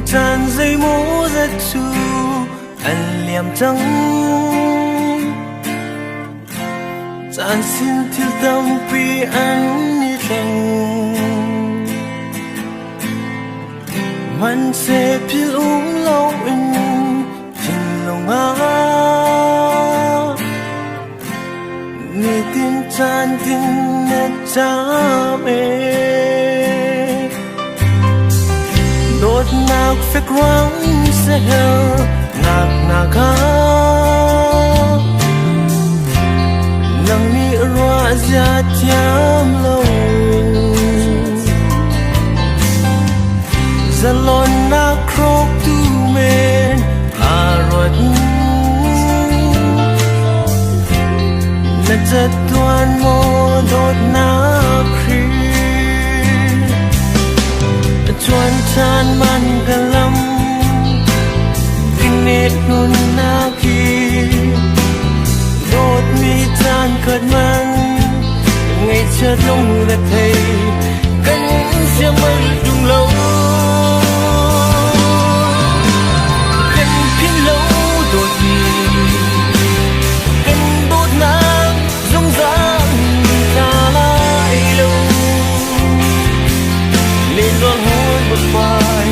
tràn dây mũ rất chu anh liềm trắng tràn xin thiếu tâm vì anh như thành man sẽ phiêu lâu in tình lòng ni tin tràn tin net cha mẹ đốt nạc phép quăng sẽ heo nạc nạc ha nang ni roa za tiam lâu zalon na krok tu men arot na chật tuan mo đốt nạc khi chuan chan man galam kinet nun na ki đốt mi chan cất man ngày chợt lông là thầy cánh sẽ mây đung lâu cánh phiến lâu đột nhiên cánh đốt nắng rung rang ta lại lâu lên đón hôn một vài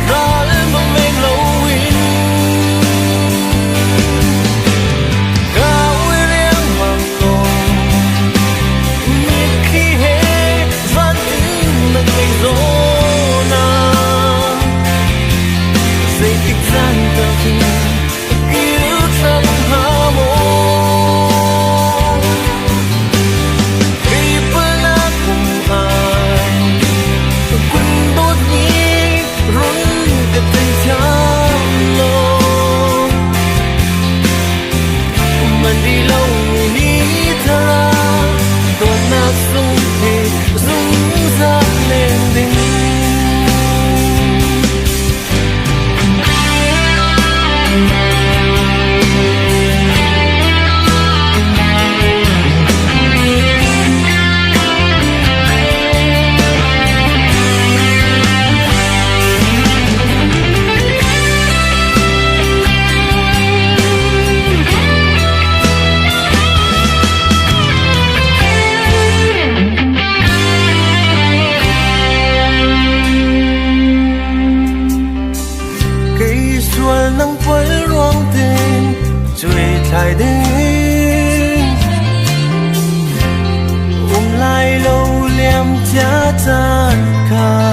ra lên bóng mênh lâu in cao với riêng hoàng tôn miệt khi hết gian tính nâng ngày gió nàng dây tích gian tờ khi cứu trong hạ môn khi vẫn ác cùng ai quân đốt nhí run cái tình chăm lo mình đi lâu ní ta đột nát sung thì rung ra lên đỉnh nắng với ruộng tình chuối thay đến lại lâu liềm cha chan cả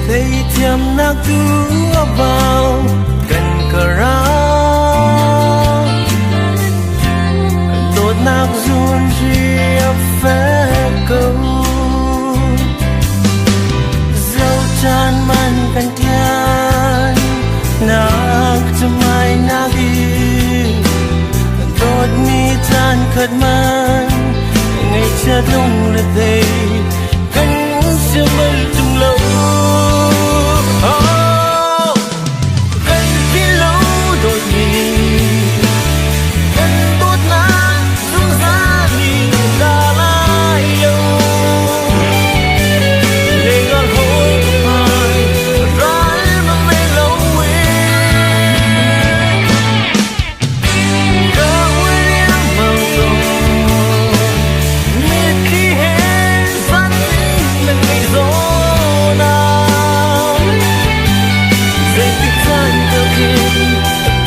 thấy thiam nạc tu vào gần cờ ra đốt nạc run ria phép câu dâu chan man kan tian nak jamai nagi đốt mi chan khất man ngày cha đông là đây cánh sẽ mây tung lâu cánh khi lâu đột nhiên cánh đốt nát rung ra đi ta lại lâu lên ngọn hối mai rải mà mê lâu cao với riêng màu đỏ miệt khi hết gian tính là ngày gió nào dây tích gian tờ khi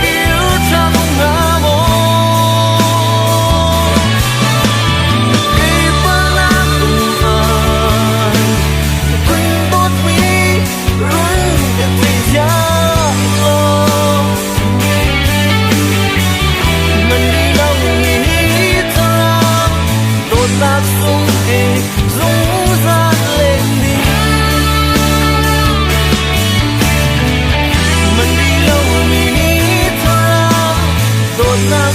cứu cha bóng ngã môn khi vẫn ác cùng ai quân đốt mi run cái tình cha lo mình đi đâu nghĩ ta đốt nát sung thì rung ra lên đi mình đi đâu nghĩ ta đốt nát